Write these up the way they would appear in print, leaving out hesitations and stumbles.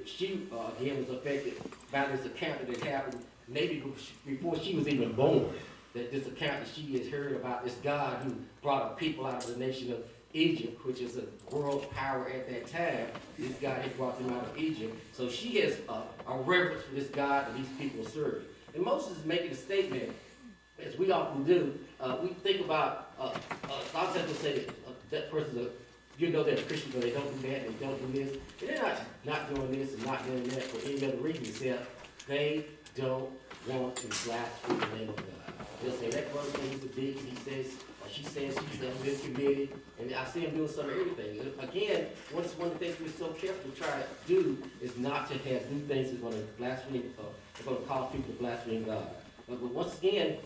She again was affected by this account that had happened maybe before she was even born. That this account that she has heard about this God who brought a people out of the nation of Egypt, which is a world power at that time. This God had brought them out of Egypt. So she has a reverence for this God that these people are serving. And Moses is making a statement, as we often do. We think about, a lot of times we'll say that person's a, you know they're a Christian, but they don't do that, they don't do this. And they're not doing this and not doing that for any other reason except they don't want to blaspheme the name of God. They'll say that person is a dick, he says, or she says she's this committed, and I see him doing some of everything. Again, one of the things we're so careful to try to do is not to have do things that's going to blaspheme, that's going to cause people to blaspheme God. But once again,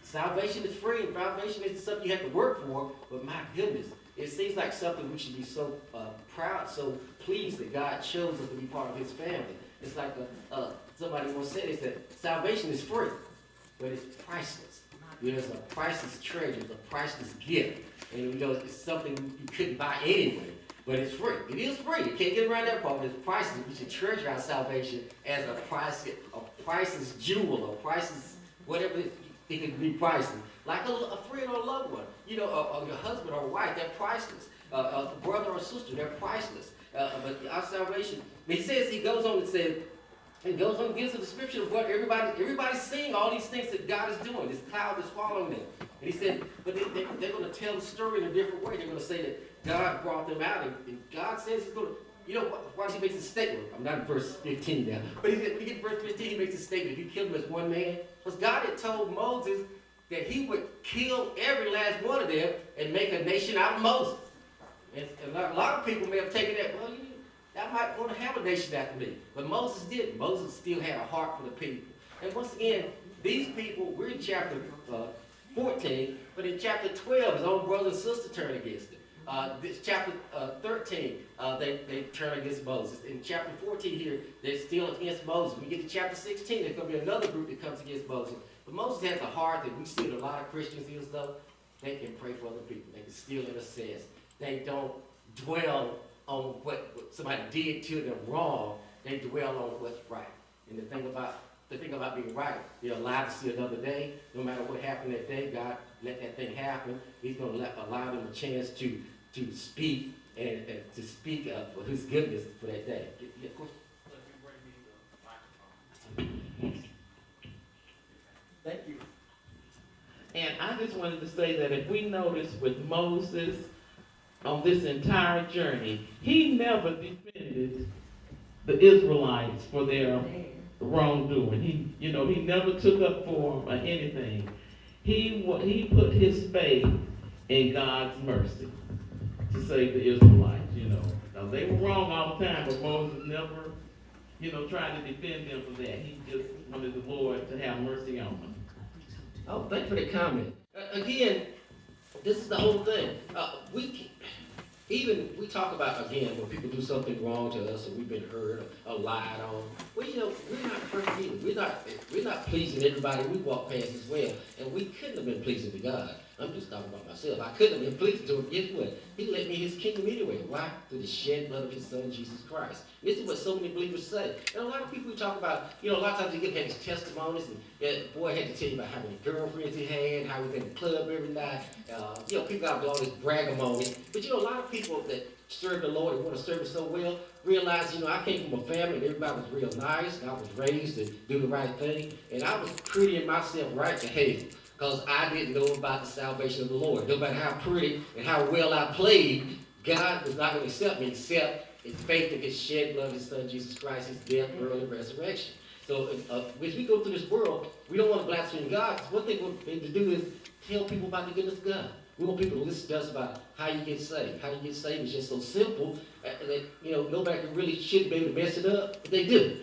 salvation is free, and salvation isn't something you have to work for, but my goodness, it seems like something we should be so proud, so pleased that God chose us to be part of his family. It's like somebody once said, they said, salvation is free, but it's priceless. There's a priceless treasure, it's a priceless gift. And you know, it's something you couldn't buy anyway, but it's free. It is free. You can't get around that part, but it's priceless. We should treasure our salvation as a priceless jewel, a priceless, whatever it could be priceless. Like a friend or a loved one, you know, or your husband or wife, they're priceless. A brother or sister, they're priceless. But our salvation, he says, he goes on and says, and goes on and gives a description of what everybody's seeing, all these things that God is doing. This cloud is following them. And he said, but they're going to tell the story in a different way. They're going to say that God brought them out, and God says he's going to, you know, why does he make this statement? I'm not in verse 15 now, but when you get to verse 15, he makes a statement. If you kill him as one man, because God had told Moses that he would kill every last one of them and make a nation out of Moses. And a lot of people may have taken that, well, I might want to have a nation after me. But Moses didn't. Moses still had a heart for the people. And once again, these people, we're in chapter 14, but in chapter 12, his own brother and sister turn against him. This chapter 13, they turn against Moses. In chapter 14 here, they're still against Moses. We get to chapter 16, there's going to be another group that comes against Moses. But Moses has a heart that we see in a lot of Christians here, though. They can pray for other people. They can still intercede. They don't dwell on what somebody did to them wrong. They dwell on what's right. And the thing about being right, they're alive to see another day. No matter what happened that day, God let that thing happen. He's going to allow them a chance to speak and to speak for his goodness for that day. Yeah, of course. Thank you. And I just wanted to say that if we notice with Moses on this entire journey, he never defended the Israelites for their wrongdoing. He never took up for them or anything. He put his faith in God's mercy to save the Israelites. Now they were wrong all the time, but Moses never, tried to defend them for that. He just wanted the Lord to have mercy on them. Oh, thank you for the comment. Again, this is the whole thing. We talk about, again, when people do something wrong to us or we've been hurt or lied on. Well, we're not perfect either. We're not pleasing everybody we walk past as well. And we couldn't have been pleasing to God. I'm just talking about myself. I couldn't have been pleasing to him. Guess what? He let me in his kingdom anyway. Why? Through the shed blood of his son, Jesus Christ. This is what so many believers say. And a lot of people we talk about, a lot of times you get his testimonies, and boy had to tell you about how many girlfriends he had, how he was in the club every night. People got all this bragamony. But a lot of people that serve the Lord and want to serve him so well realize, I came from a family and everybody was real nice, and I was raised to do the right thing, and I was pretty in myself right behavior. Because I didn't know about the salvation of the Lord. No matter how pretty and how well I played, God was not going to accept me except in faith in his shed blood of his son, Jesus Christ, his death, burial, and resurrection. So as we go through this world, we don't want to blaspheme God. Because one thing we need to do is tell people about the goodness of God. We want people to listen to us about how you get saved. How you get saved is just so simple that, nobody really should be able to mess it up, but they do.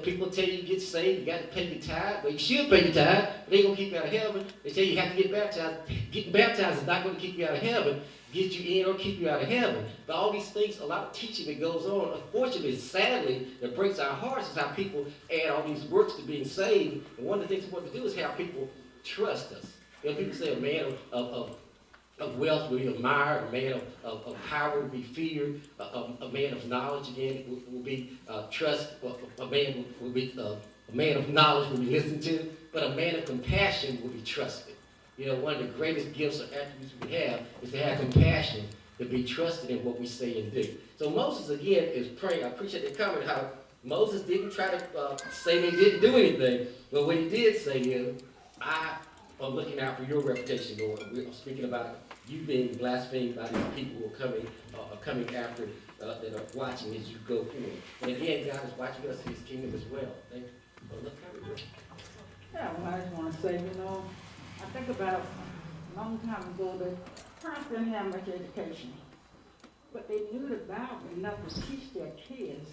People tell you get saved, you got to pay your tithe. Well, you should pay your tithe, but they ain't going to keep you out of heaven. They tell you have to get baptized. Getting baptized is not going to keep you out of heaven, get you in or keep you out of heaven. But all these things, a lot of teaching that goes on, unfortunately, sadly, that breaks our hearts is how people add all these works to being saved. And one of the things we want to do is have people trust us. People say a man of of wealth will be admired, a man of power will be feared, a man of knowledge again will be trust, a man will be a man of knowledge will be listened to, but a man of compassion will be trusted. You know, one of the greatest gifts or attributes we have is to have compassion, to be trusted in what we say and do. So Moses again is praying. I appreciate the comment how Moses didn't try to say they didn't do anything, but what he did say is, I am looking out for your reputation, Lord. We're speaking about you being blasphemed by these people who are coming after, that are watching as you go forward. And again, God is watching us in his kingdom as well. Thank you. Well, look how we do. Yeah, well, I just want to say, I think about a long time ago, the parents didn't have much education, but they knew the Bible enough to teach their kids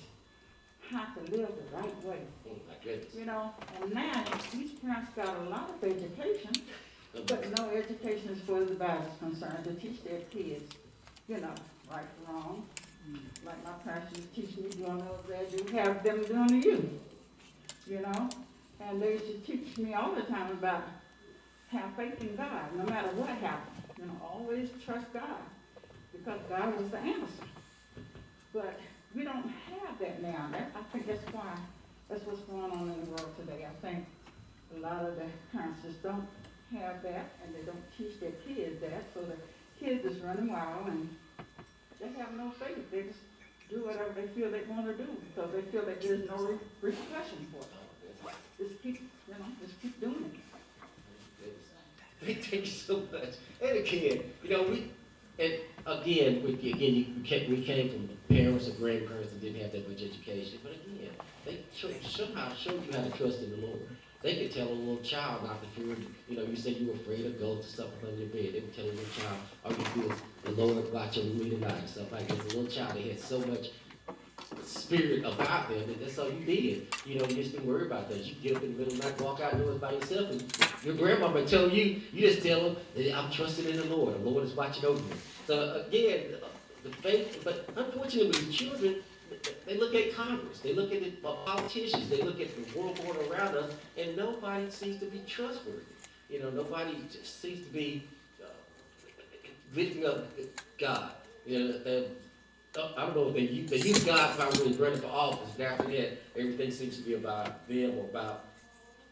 how to live the right way. Oh, my goodness. And now these parents got a lot of education, but no education as far as the Bible is concerned to teach their kids, right or wrong. Like my parents used to teach me doing those that you have them doing to you, and they used to teach me all the time about have faith in God, no matter what happens. Always trust God, because God was the answer. But we don't have that now. I think that's what's going on in the world today. I think a lot of the parents just don't have that, and they don't teach their kids that, so the kids just running wild, and they have no faith. They just do whatever they feel they want to do, because they feel that there's no repercussion for it. Just keep doing it. Thank you so much. And again, we came from parents or grandparents that didn't have that much education. But again, they somehow showed you how to trust in the Lord. They could tell a little child not to fear. You said you were afraid of ghosts or something under your bed. They could tell a little child, all you do is the Lord watch over me tonight, stuff like that. As a little child, they had so much spirit about them that that's all you did. You just didn't worry about that. You get up in the middle of the night, walk out doors by yourself, and your grandmama tell you, you just tell them that I'm trusting in the Lord. The Lord is watching over me. So again, the faith, but unfortunately with children, they look at Congress, they look at the politicians, they look at the world going around us, and nobody seems to be trustworthy. Nobody just seems to be lifting up God. I don't know if they use God if I'm really running for office. And after that, everything seems to be about them or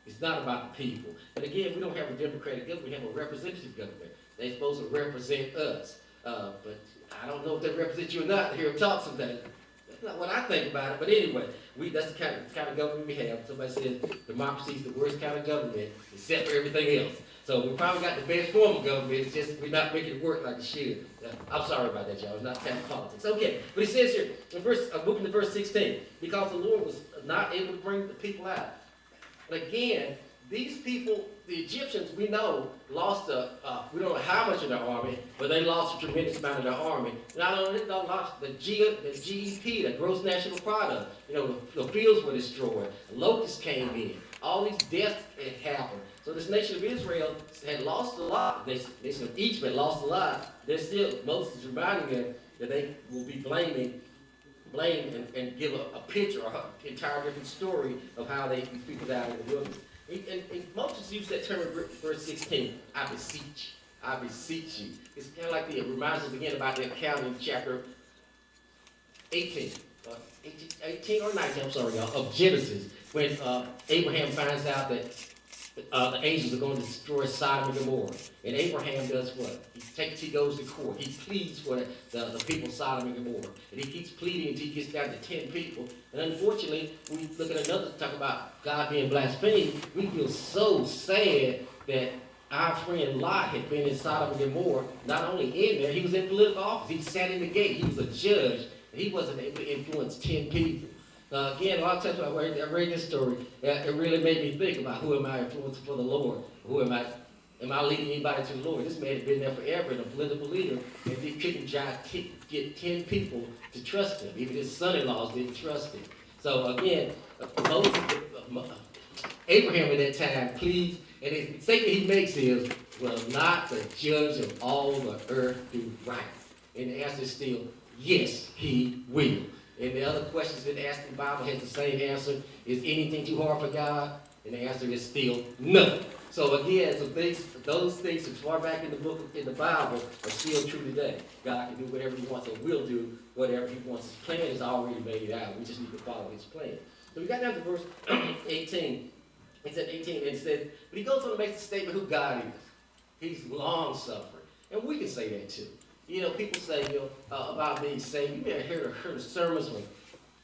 it's not about the people. And again, we don't have a democratic government, we have a representative government. They're supposed to represent us. But I don't know if they represent you or not. I hear them talk sometimes. That's not what I think about it. But anyway, that's the kind of government we have. Somebody says democracy is the worst kind of government, except for everything else. So we probably got the best form of government. It's just we're not making it work like it should. I'm sorry about that, y'all. It's not kind of politics. Okay, but it says here, moving to verse 16, because the Lord was not able to bring the people out. And again, these people, the Egyptians, we know, lost we don't know how much of their army, but they lost a tremendous amount of their army. Not only did they lost the GDP, the gross national product. The fields were destroyed. Locusts came in. All these deaths had happened. So this nation of Israel had lost a lot. The nation of Egypt had lost a lot. Moses is reminding them that they will be blame and give a picture, or an entire different story of how these people died in the wilderness. And Moses used that term in verse 16, I beseech you. It's kind of like it reminds us again about the account in chapter 18 or 19, I'm sorry, y'all, of Genesis, when Abraham finds out that the angels are going to destroy Sodom and Gomorrah. And Abraham does what? He goes to court. He pleads for the people of Sodom and Gomorrah. And he keeps pleading until he gets down to 10 people. And unfortunately, we look at another, talk about God being blasphemed. We feel so sad that our friend Lot had been in Sodom and Gomorrah, not only in there, he was in political office. He sat in the gate. He was a judge. And he wasn't able to influence 10 people. Again, a lot of times I read this story, it really made me think about who am I influencing for the Lord? Who am I leading anybody to the Lord? This man had been there forever and a political leader, and he couldn't get 10 people to trust him. Even his son-in-laws didn't trust him. So again, Abraham at that time pleads, and the statement he makes is, will not the judge of all the earth do right? And the answer is still, yes, he will. And the other questions been asked in the Bible has the same answer. Is anything too hard for God? And the answer is still no. So again, those things as far back in the Bible are still true today. God can do whatever he wants and will do whatever he wants. His plan is already made out. We just need to follow his plan. So we got down to verse 18. He said 18, and it said, but he goes on to make the statement who God is. He's long-suffering. And we can say that too. You know, people say, about being saved. You may have heard sermons from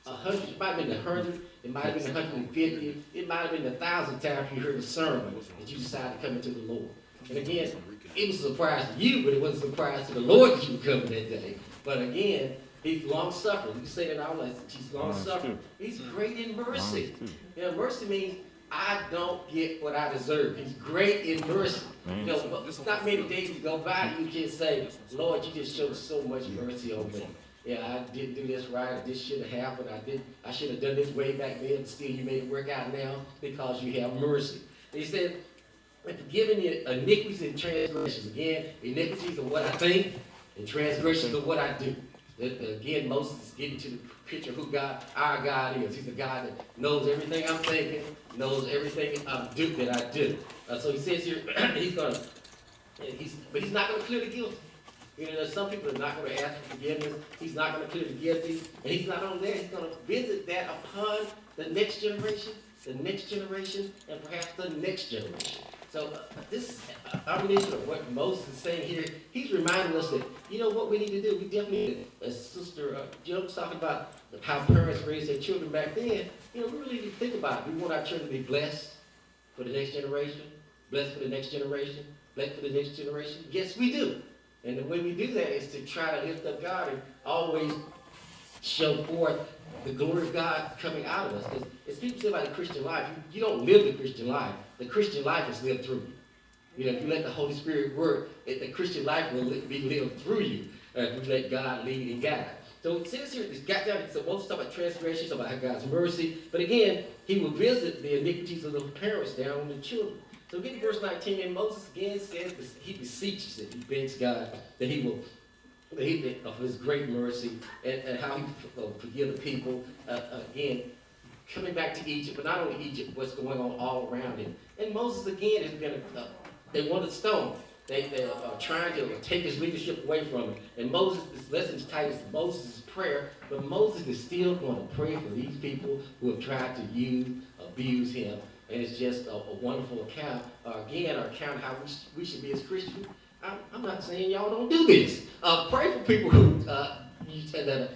100, it might have been 100, it might have been 150, it might have been 1,000 times you heard a sermon that you decided to come into the Lord. And again, it was a surprise to you, but it wasn't a surprise to the Lord that you were coming that day. But again, he's long-suffering. We say that in our lesson. He's long-suffering. He's great in mercy. You know, mercy means I don't get what I deserve. He's great in mercy. You know, not many days go by you can say, Lord, you just showed so much mercy on me. Yeah, I didn't do this right. This should have happened. I should have done this way back then. But still, you made it work out now because you have mercy. And he said, and forgiving the iniquities and transgressions. Again, iniquities are what I think, and transgressions are what I do. Again, Moses is getting to the picture of who our God is. He's a God that knows everything I'm thinking, knows everything I do. So he says here, but he's not going to clear the guilty. You know, there's some people that are not going to ask for forgiveness. He's not going to clear the guilty. And he's not only that, he's going to visit that upon the next generation, and perhaps the next generation. So this combination of what Moses is saying here, he's reminding us that, you know what we need to do? We definitely, as Sister Jill was talking about how parents raised their children back then, you know, we really need to think about it. We want our children to be blessed for the next generation, blessed for the next generation, blessed for the next generation. Yes, we do. And the way we do that is to try to lift up God and always show forth the glory of God coming out of us. Because as people say about the Christian life, you don't live the Christian life. The Christian life is lived through you. You know, if you let the Holy Spirit work, the Christian life will be lived through you. If you let God lead and guide. So it says here, it's got down, so most stuff about transgressions, about God's mercy. But again, he will visit the iniquities of the parents down on the children. So get to verse 19, and Moses again says, he beseeches it, he begs God that he will, of his great mercy, and how he will forgive the people, again, coming back to Egypt, but not only Egypt, what's going on all around him. And Moses again is going to, they want to stone. They are trying to take his leadership away from him. And Moses, this lesson is titled Moses' prayer, but Moses is still going to pray for these people who have tried to abuse him. And it's just a wonderful account, again, our account of how we should be as Christians. I'm not saying y'all don't do this. Pray for people who that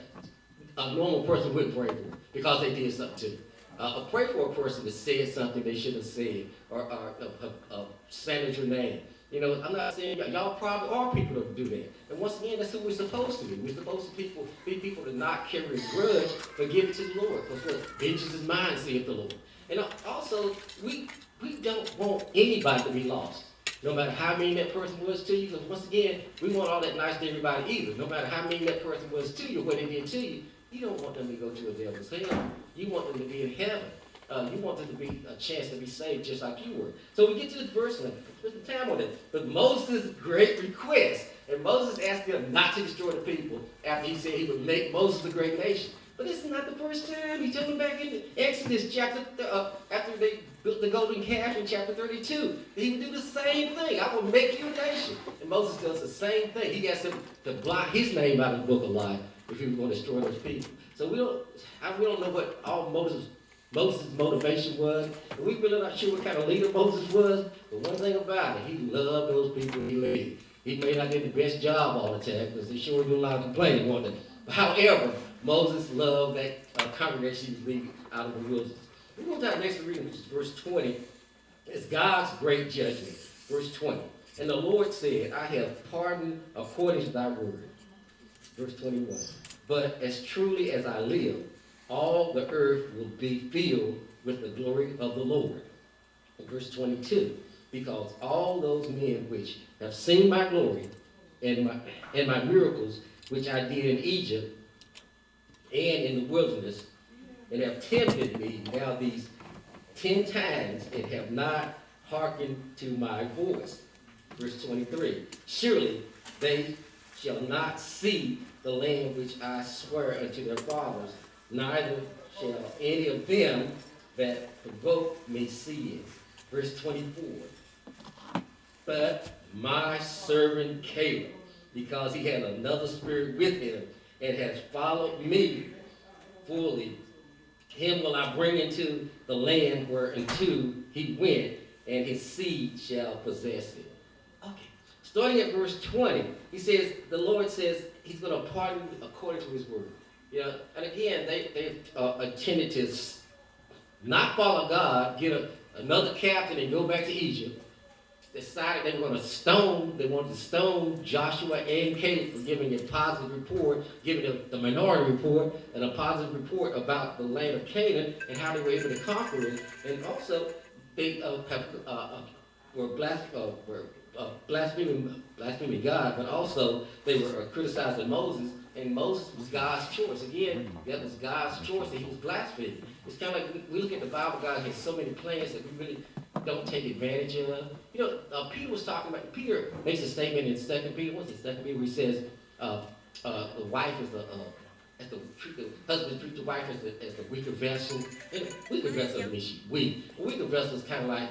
a normal person would pray for because they did something to you. Pray for a person that said something they shouldn't have said or slandered your name. You know, I'm not saying y'all probably are people that do that. And once again, that's who we're supposed to be. We're supposed to be people to not carry a grudge, but give it to the Lord. Because what? Vengeance is mine, saith the Lord. And also, we don't want anybody to be lost. No matter how mean that person was to you, because once again, we want all that nice to everybody either. No matter how mean that person was to you, what they did to you, you don't want them to go to a devil's hell. You want them to be in heaven. You want them to be a chance to be saved just like you were. So we get to this verse, and put the time on it. But Moses' great request, and Moses asked them not to destroy the people after he said he would make Moses a great nation. But this is not the first time. He's jumping back into Exodus chapter, after they built the golden calf in chapter 32. He would do the same thing. I will make you a nation. And Moses does the same thing. He asked him to blot his name out of the book of life if he was going to destroy those people. So we don't know what all Moses' motivation was. And we're really not sure what kind of leader Moses was. But one thing about it, he loved those people he led. He may not get the best job all the time because they sure do a lot of complaining, won't they? However, Moses loved that congregation he was leading out of the wilderness. We're going to the next reading, which is verse 20. It's God's great judgment. Verse 20. And the Lord said, I have pardoned according to thy word. Verse 21. But as truly as I live, all the earth will be filled with the glory of the Lord. Verse 22. Because all those men which have seen my glory and my miracles, which I did in Egypt and in the wilderness, and have tempted me now these 10 times, and have not hearkened to my voice. Verse 23. Surely they shall not see the land which I swear unto their fathers, neither shall any of them that provoked me sin. Verse 24. But my servant Caleb, because he had another spirit with him and has followed me fully, him will I bring into the land whereunto he went, and his seed shall possess it. Okay. Starting at verse 20, he says, the Lord says he's going to pardon according to his word. You know, and again, they intended to not follow God, get another captain and go back to Egypt. Decided they were going to they wanted to stone Joshua and Caleb for giving a positive report, giving the minority report, and a positive report about the land of Canaan and how they were able to conquer it. And also, they were blaspheming God, but also they were criticizing Moses, and Moses was God's choice. Again, that was God's choice, and he was blaspheming. It's kind of like we look at the Bible, God has so many plans that we really don't take advantage of. You know, Peter was talking about, Peter makes a statement in 2 Peter, what's it, 2 Peter, where he says, the wife is the husband treats the wife as the weaker vessel. And a weaker vessel doesn't mean she's weak. A weaker vessel is kind of like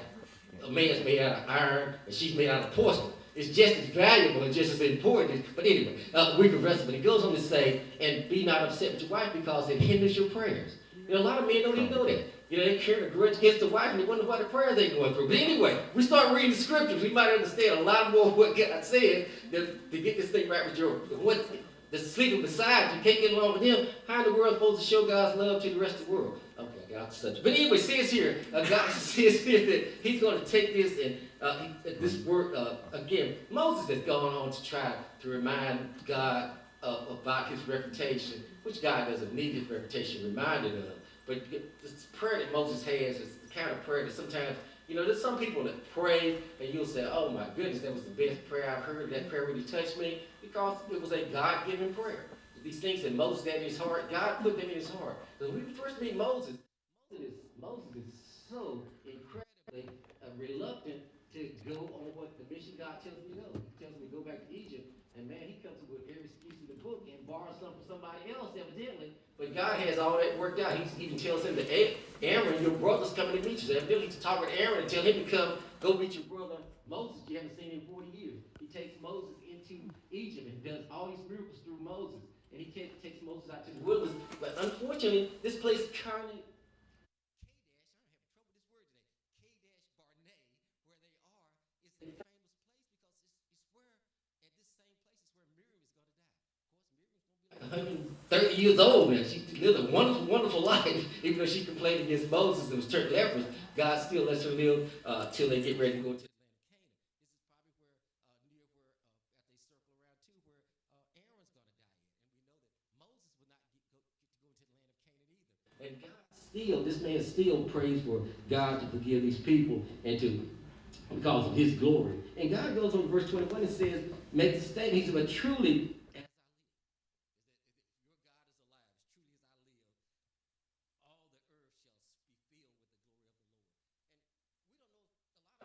a man's made out of iron and she's made out of porcelain. It's just as valuable and just as important. But anyway, weaker vessel. But he goes on to say, and be not upset with your wife because it hinders your prayers. You know, a lot of men don't even know that. You know, they carry a grudge against the wife and they wonder what the prayers they're going through. But anyway, we start reading the scriptures. We might understand a lot more of what God said to get this thing right with your what the sleeping beside you. Can't get along with him. How in the world supposed to show God's love to the rest of the world? Okay, I got off the subject. But anyway, it says here, God says here that he's going to take this and this word, again, Moses has gone on to try to remind God about his reputation, which God doesn't need his reputation reminded of. But this prayer that Moses has is the kind of prayer that sometimes, you know, there's some people that pray and you'll say, oh my goodness, that was the best prayer I've heard. That prayer really touched me because it was a God-given prayer. These things that Moses had in his heart, God put them in his heart. When we first meet Moses, Moses is so incredibly reluctant to go on what the mission God tells him to go. He tells him to go back to Egypt, and man, he comes up with every excuse in the book and borrows something from somebody else, evidently. But God has all that worked out. He even tells him that Aaron, your brother's coming to meet you. So evidently to talk with Aaron and tell him to come, go meet your brother Moses. You haven't seen him in 40 years. He takes Moses into Egypt and does all these miracles through Moses. And he takes Moses out to the wilderness. But unfortunately, this place currently Kadesh, I don't have trouble with this word today. Kadesh Barnea, where they are, is a famous place because it's where at this same place is where Miriam is going to die. Of course, Miriam's going to be 130 years old now. She lived a wonderful, wonderful life. Even though she complained against Moses and was turned leprous, God still lets her live till they get ready to go to the land of Canaan. This is probably where near where after they circle around too, where Aaron's going to die at. And we know that Moses would not get to go into the land of Canaan either. And God still, this man still prays for God to forgive these people and to because of his glory. And God goes on to verse 21 and says, make the statement, he said, but truly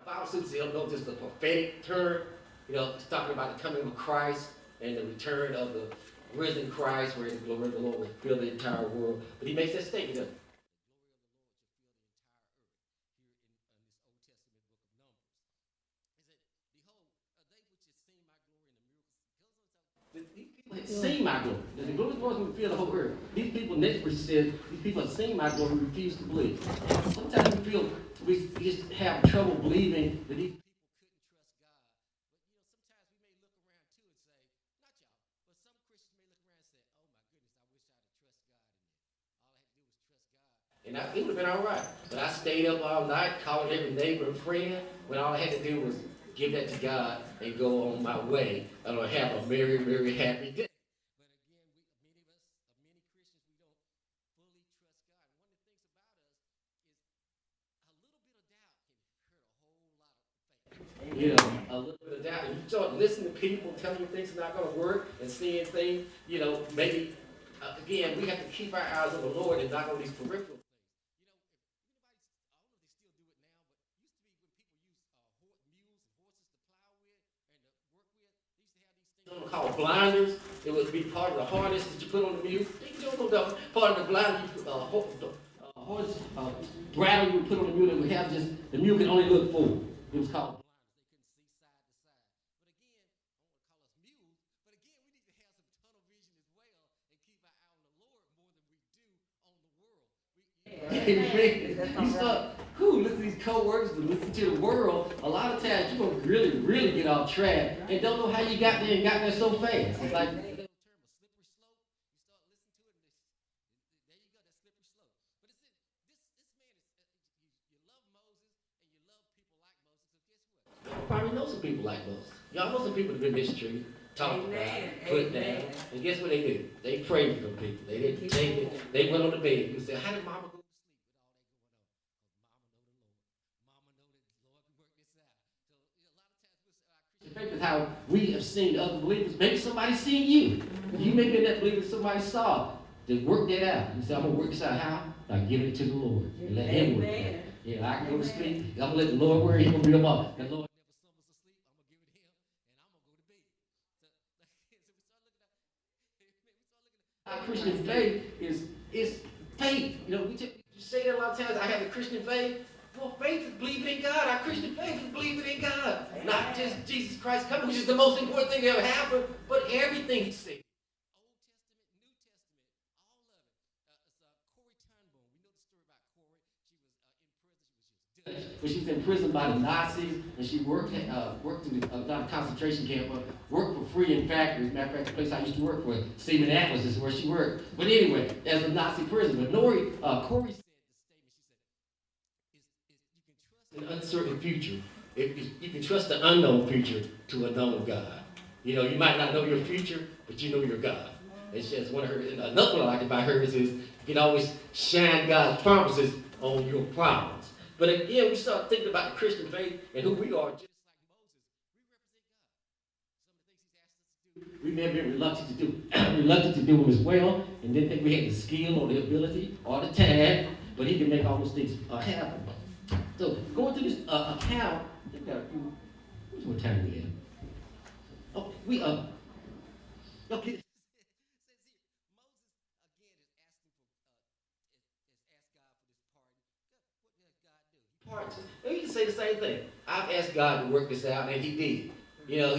Bible says they'll know just a prophetic term, you know, it's talking about the coming of Christ and the return of the risen Christ, where the glory of the Lord will fill the entire world. But he makes that statement, the glory of the Lord shall fill the entire earth. Here in this Old Testament book of Numbers. He said, behold, they which have seen my glory in the miracles. These people had seen my glory. The glory of the Lord will fill the whole earth. These people, next verse says, these people have seen my glory, refuse to believe. Sometimes we just have trouble believing that these and it would have been all right. But I stayed up all night, called every neighbor and friend, when all I had to do was give that to God and go on my way. And I'll have a very, very happy day. But again, many of us can hurt a little bit of doubt. And you start listening to people telling you things are not going to work and seeing things, maybe, again, we have to keep our eyes on the Lord and not on these peripheral. Called blinders. It would be part of the harness that you put on the mule. You don't know part of the blinder you put, horse bridle you would put on the mule that would have just, the mule could only look forward. It was called blinders. You start, listen to these co-workers, to listen to the world. A lot of times you're going to really, really get off track and don't know how you got there and got there so fast. It's like, probably know some people like Moses. Y'all know some people that have been mistreated, talked about, put down, and guess what they did? They prayed for them people. They didn't take it. They went on the bed. You said, how did Mama go to sleep with all that going on? Because Mama know that the Lord can work this out. So a lot of times, Christian faith is how we have seen other believers. Maybe somebody seen you. You may be in that believer somebody saw. Then work that out. You say, I'm gonna work this out. How? By giving it to the Lord and let Him work it out. Yeah, I can go to sleep. I'm gonna let the Lord work. He's gonna be them up. The Lord. Our Christian faith is faith. You know, we say that a lot of times. I have a Christian faith. Well, faith is believing in God. Our Christian faith is believing in God. Not just Jesus Christ coming, which is the most important thing that ever happened, but everything He said. When she was in prison by the Nazis, and she worked in a concentration camp, worked for free in factories. Matter of fact, the place I used to work for, Seaman Atlas, is where she worked. But anyway, as a Nazi prison. But Corey said the statement, she said, you can trust an uncertain future. You can trust the unknown future to a known God. You know, you might not know your future, but you know your God. It's just one of her, another one I like about hers is you can always shine God's promises on your problems. But again, we start thinking about the Christian faith and who we are, just like Moses. We represent God. Some of the things He's asked us to do, we may have been reluctant to do them as well, and didn't think we had the skill or the ability or the time, but He can make all those things happen. So going through this account, we've got a few. How much time do we have? Oh, okay. And you can say the same thing. I've asked God to work this out, and He did. You know,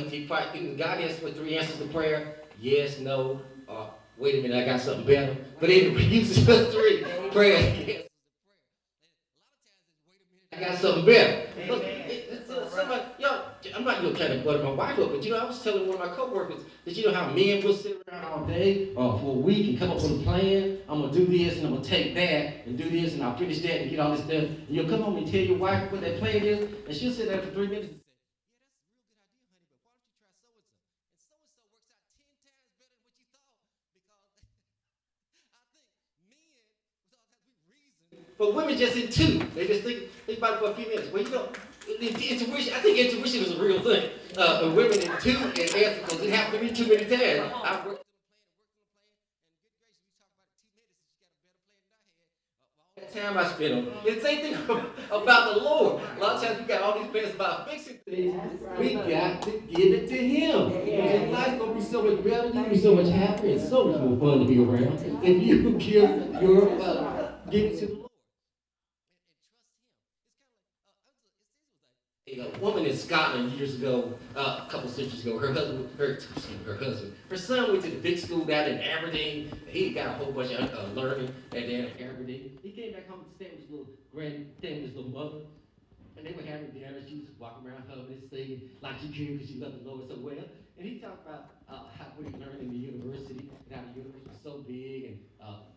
God asked for 3 answers to prayer: yes, no, or wait a minute, I got something better. But anyway, He uses 3: prayer, yes. I got something better. Look, somebody, I'm not going to try to butter my wife up, but I was telling one of my coworkers that how men will sit around all day or for a week and come up with a plan. I'm going to do this and I'm going to take that and do this and I'll finish that and get all this stuff. And you'll come home and tell your wife what that plan is, and she'll sit there for 3 minutes and say, but women just in 2. They just think about it for a few minutes. Well, intuition, I think intuition is a real thing. Women in 2 and answer, because it happened to me too many times. I've worked on a plan, time I spent on it. It's the same thing about the Lord. A lot of times we got all these plans about fixing things. We got to give it to Him. Because life's going to be so much better, you're going to be so much happier, and so much more fun to be around if you give it to the Lord. A woman in Scotland years ago, a couple centuries ago, her son went to the big school down in Aberdeen. He got a whole bunch of learning at Aberdeen. He came back home to stay with his little his little mother, and they were having dinner. She was walking around humming, singing like she could because she loved the Lord so well. And he talked about what he learned in the university, and how the universe was so big and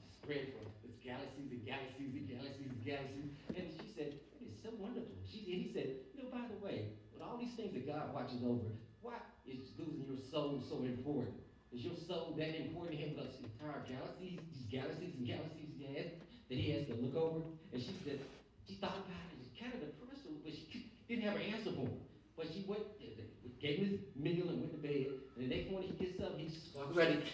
spread for its galaxies and galaxies and galaxies and galaxies. And she said, "It's so wonderful." He said, by the way, with all these things that God watches over, why is losing your soul so important? Is your soul that important to Him about the entire galaxies, these galaxies and galaxies that He has to look over? And she said, she thought about it. It was kind of depressed her, but she didn't have an answer for him. But she gave him his meal and went to bed. And the next morning he gets up,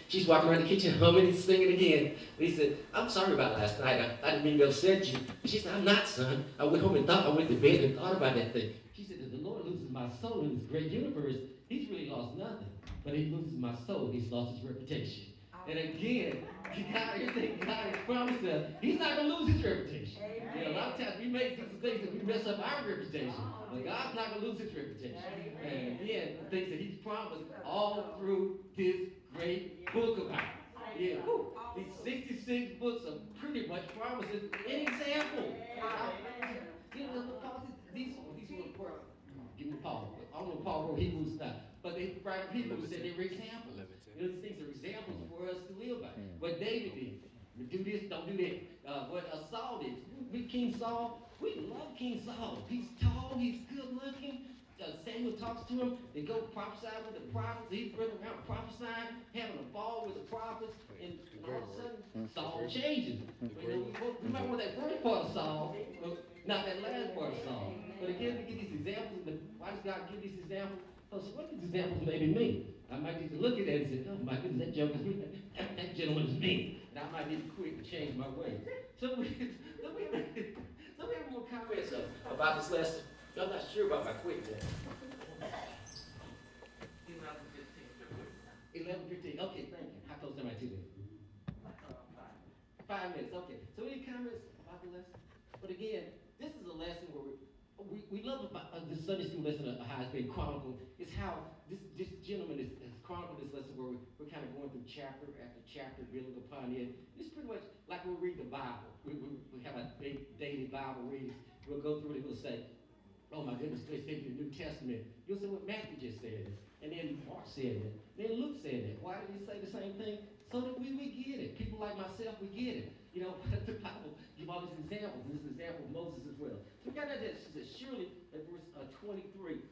she's walking around the kitchen humming and singing again. And he said, "I'm sorry about last night. I didn't mean to upset you." And she said, "I'm not, son. I went home and I went to bed and thought about that thing." She said, "If the Lord loses my soul in this great universe, He's really lost nothing. But He loses my soul, He's lost His reputation." And again, everything God has promised us, he's not going to lose his reputation. A lot of times we make these things that we mess up our reputation, but God's not going to lose his reputation. And again, the things that he's promised all through this great book about. Yeah, whew. These 66 books are pretty much promises and examples. You know, these were, give me Paul. I don't know if Paul wrote Hebrews now, but they write Hebrews said they were examples. You know, these things are examples for us to live by. What David did, do this, don't do that. What Saul did, with King Saul, we love King Saul. He's tall, he's good looking. Samuel talks to him. They go prophesy with the prophets. He's running around prophesying, having a ball with the prophets, and all of a sudden, Saul changes. You know, remember that first part of Saul, not that last part of Saul. But again, we get these examples. Why does God give these examples? So what these examples maybe mean? I might need to look at that and say, oh my goodness, that joke is me. That gentleman is me. And I might need to quit and change my ways. So we have more comments about this lesson. I'm not sure about my quick yet. 11:15. Okay, thank you. How close am I to that? 5 minutes. Okay. So any comments about the lesson? But again, this is a lesson where we love about this Sunday school lesson how it's been chronicled. It's how this gentleman has chronicled this lesson where we're kind of going through chapter after chapter, building upon it. It's pretty much like we read the Bible. We have a daily Bible reading. We'll go through it and we'll say, oh my goodness, they say in the New Testament. You'll say what Matthew just said, and then Mark said it, then Luke said it. Why did he say the same thing? So that we get it. People like myself, we get it. You know, the Bible give all these examples. This is an example of Moses as well. So we got that. She said, surely, at verse 23,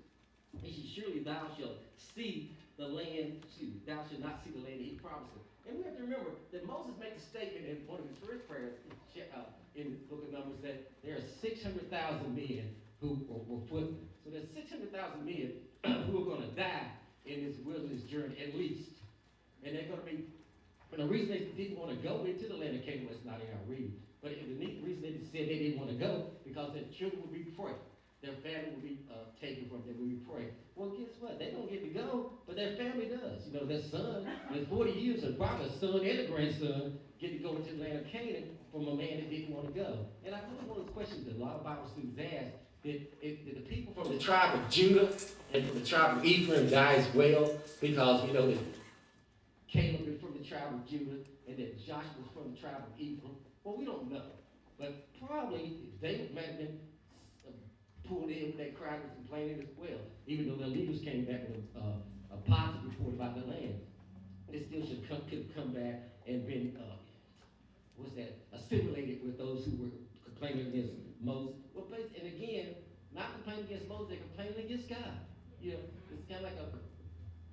he said, surely thou shalt see the land, thou shalt not see the land that he promised him. And we have to remember that Moses made a statement in one of his first prayers in the book of Numbers that there are 600,000 men who were footmen. So there's 600,000 men who are going to die in this wilderness journey at least. And they're going to be, and the reason they didn't want to go into the land of Canaan was not in our reading. But the reason they said they didn't want to go, because their children would be prey. Their family would be taken from them, would be prey. Well, guess what? They don't get to go, but their family does. You know, their son, in 40 years, and probably a son and a grandson get to go into the land of Canaan from a man that didn't want to go. And I think one of those questions that a lot of Bible students ask, did the people from the tribe of Judah and from the tribe of Ephraim die as well? Because we know that Caleb is from the tribe of Judah and that Joshua was from the tribe of Ephraim. Well, we don't know. But probably David might have been pulled in with that crowd was complaining as well. Even though their leaders came back with a positive report about the land. They still could have come back and been, assimilated with those who were complaining against Moses. Well, and again, not complaining against Moses, they're complaining against God. You know, it's kind of like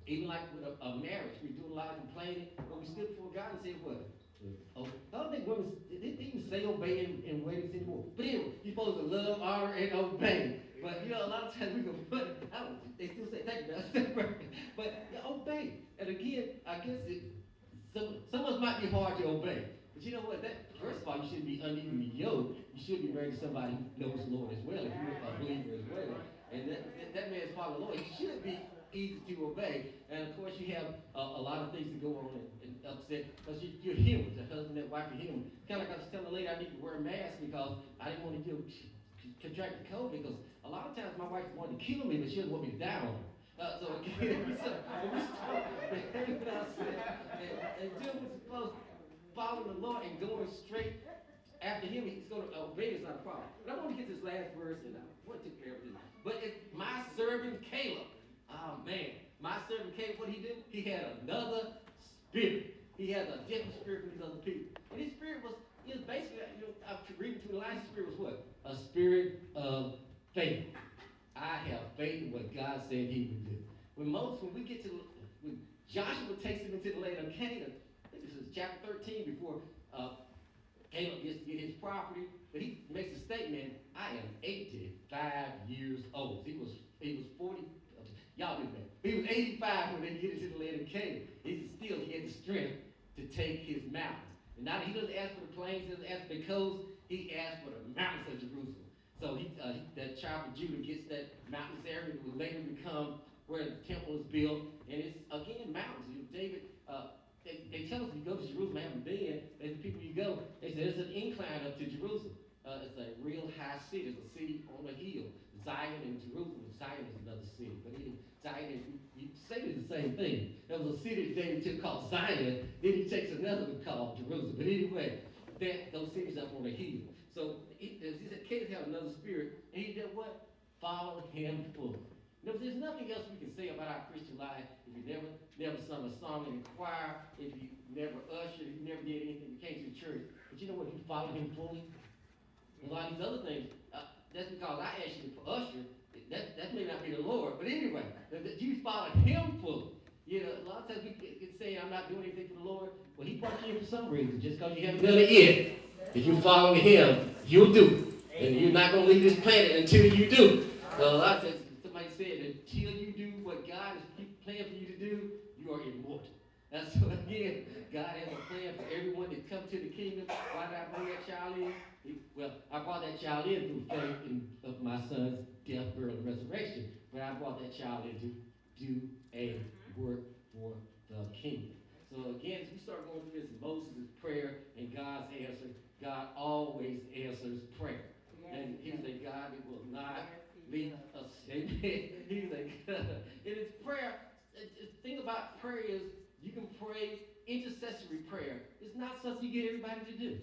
even like with a marriage, we do a lot of complaining, but we stood before God and said what? Oh, I don't think women, they didn't even say obey in weddings anymore. But anyway, you're supposed to love, honor, and obey. But you know, a lot of times we go, they still say thank you, but obey. And again, I guess some of us might be hard to obey. But you know what? First of all, you shouldn't be unevenly yoked. You should be married to somebody who knows the Lord as well, if you're a believer as well. And that man's following the Lord. He should be easy to obey. And of course, you have a lot of things to go on and upset because you're human. The husband and wife are human. Kind of like I was telling the lady I need to wear a mask because I didn't want to contract the COVID because a lot of times my wife wanted to kill me, but she doesn't want me to die on her. So again, we start behaving ourselves and doing what's supposed to. Following the Lord and going straight after him, he's going to obey is not a problem. But I want to get this last verse, and I want to take care of this. But it's my servant Caleb. Oh man, my servant Caleb, what he did? He had another spirit. He had a different spirit from these other people. And his spirit was basically, I'm reading between the lines, his spirit was what? A spirit of faith. I have faith in what God said he would do. When Joshua takes him into the land of Canaan, this is chapter 13 before Caleb gets to get his property. But he makes a statement, I am 85 years old. He was 40, y'all do that. He was 85 when they get into the land of Canaan. He had the strength to take his mountains. And now he doesn't ask for the plains, he doesn't ask for the coast, he asked for the mountains of Jerusalem. So that tribe of Judah gets that mountainous area that will later become where the temple is built. And it's, again, mountains. David they tell us if you go to Jerusalem, haven't been, as the people you go, they say there's an incline up to Jerusalem. It's a real high city. It's a city on a hill. Zion and Jerusalem. Zion is another city. But anyway, Zion, you say it's the same thing. There was a city that David took called Zion. Then he takes another one called Jerusalem. But anyway, those cities up on a hill. So he said, Caleb had another spirit. And he did what? Followed him fully. There's nothing else we can say about our Christian life if you never sung a song in the choir, if you never ushered, if you never did anything, you came to church. But you know what? If you followed him fully, a lot of these other things, that's because I asked you to usher. That may not be the Lord. But anyway, you followed him fully. You know, a lot of times we can say, I'm not doing anything for the Lord. Well, he brought you in for some reason, just because you haven't done it yet. If you follow him, you'll do it. And you're not going to leave this planet until you do. A lot of times, somebody said, until you do what God is planning for you to do, you are immortal. That's what, again, God has a plan for everyone that come to the kingdom. Why did I bring that child in? Well, I brought that child in through faith of my son's death, burial, and resurrection. But I brought that child in to do a work for the kingdom. So again, as we start going through this Moses' prayer and God's answer, God always answers prayer. And he's a God that will not leave us. Amen. He's a God. It is prayer. The thing about prayer is you can pray intercessory prayer. It's not something you get everybody to do.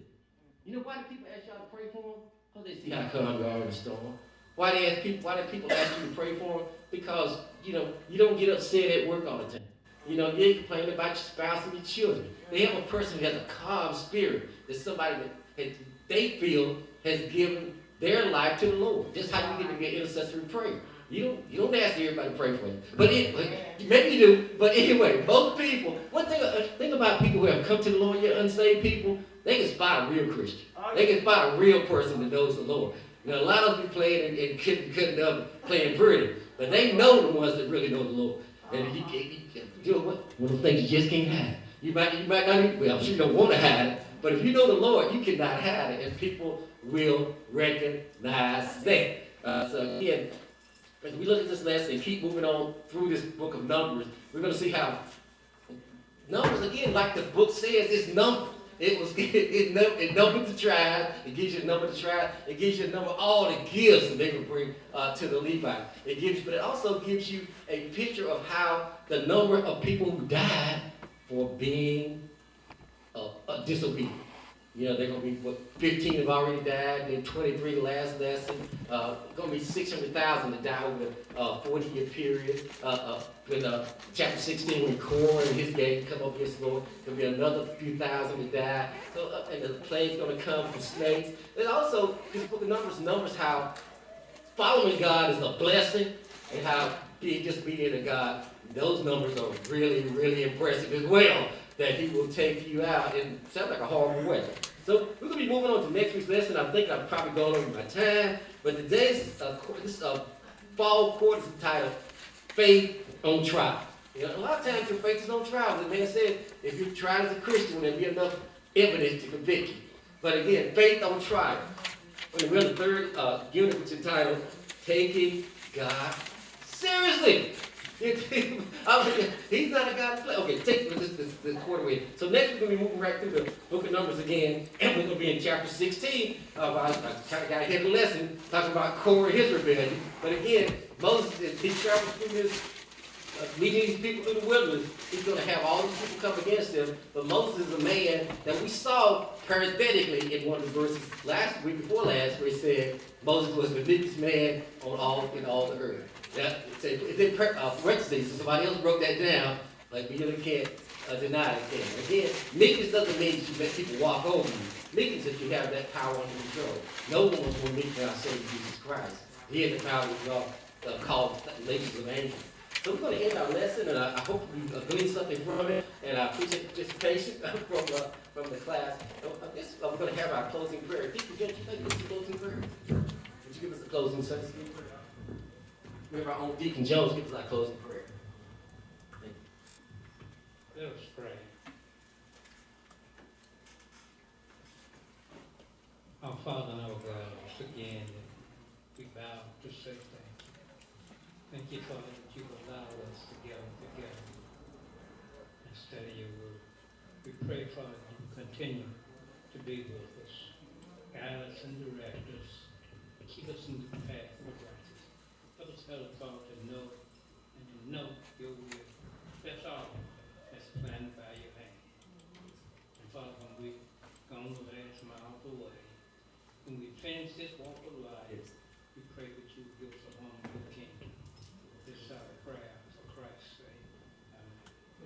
You know why do people ask y'all to pray for them? Because they see how calm you are in the storm. Why do people ask you to pray for them? Because, you don't get upset at work all the time. You ain't complaining about your spouse and your children. They have a person who has a calm spirit. There's somebody that they feel has given their life to the Lord. Just how you get to be an intercessory prayer. You don't ask everybody to pray for you. But maybe you do. But anyway, most people, one thing about people who have come to the Lord, yet unsaved people, they can spot a real Christian. They can spot a real person that knows the Lord. A lot of them playing and cutting up, playing pretty. But they know the ones that really know the Lord. And you know what? One of the things you just can't hide. You might not even, well, I'm sure you don't want to hide it. But if you know the Lord, you cannot hide it. And people will recognize that. So again, as we look at this lesson and keep moving on through this book of Numbers, we're going to see how Numbers, again, like the book says, it's numbered. It numbers the tribe. It gives you a number of the tribe. It gives you a number of all the gifts that they will bring to the Levites. But it also gives you a picture of how the number of people who died for being disobedient. They're going to be, 15 have already died, then 23 the last lesson. Going to be 600,000 that die over the 40-year period. When chapter 16, when Korah and his gang come up against the Lord, there'll be another few thousand that die. So, and the plague's going to come from snakes. And also, this book of Numbers how following God is a blessing, and how being disobedient to God, those numbers are really, really impressive as well. That he will take you out in sounds like a horrible way. So we're going to be moving on to next week's lesson. I think I've probably gone over my time, but today's fall quarter is entitled Faith on Trial. A lot of times your faith is on trial. The man said, if you're tried as a Christian, there'll be enough evidence to convict you. But again, faith on trial. We're in the third unit, which is entitled Taking God Seriously. He's not a God to play. Okay, take this quarter away. So next we're going to be moving right through the book of Numbers again, and we're going to be in chapter 16. I kind of got a heavy lesson talking about Korah and his rebellion. But again, Moses, he travels through this, leading these people through the wilderness. He's going to have all these people come against him. But Moses is a man that we saw parenthetically in one of the verses week before last, where he said Moses was the meekest man in all the earth. It's in parentheses, so somebody else wrote that down, but we really can't deny it. Again, meekness doesn't mean you let people walk over you. Meekness is you have that power under control. No one was more meek than our Savior Jesus Christ. He had the power to call legions of angels. So we're going to end our lesson, and I hope you gleaned something from it, and I appreciate the participation from the class. I guess we're going to have our closing prayer. Did you give us a closing prayer? Would you give us a closing Sunday school prayer? Remember our own Deacon Jones gives us our closing prayer. Let us pray. Our Father and our God, once again, we bow to say thank you. Thank you, Father, that you've allowed us to gather together and study your word. We pray, Father, that you continue to be with us, guide us and direct us, keep us in the path of righteousness. Help us have a thought to know and to know your will. That's all that's planned by your hand. And Father, when we gone the last mile of the way, when we finish this walk of life, we pray that you give us a home in the kingdom. This is our prayer for Christ's sake.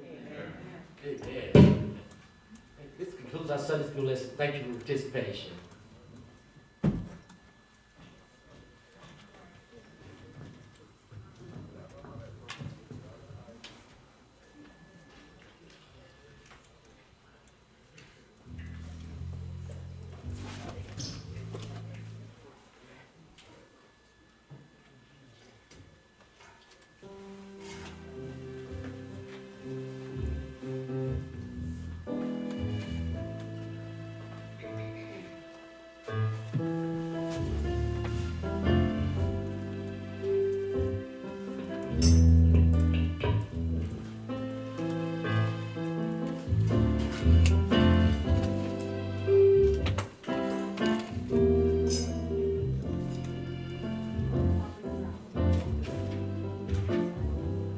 Amen. Amen. This concludes our Sunday school lesson. Thank you for your participation.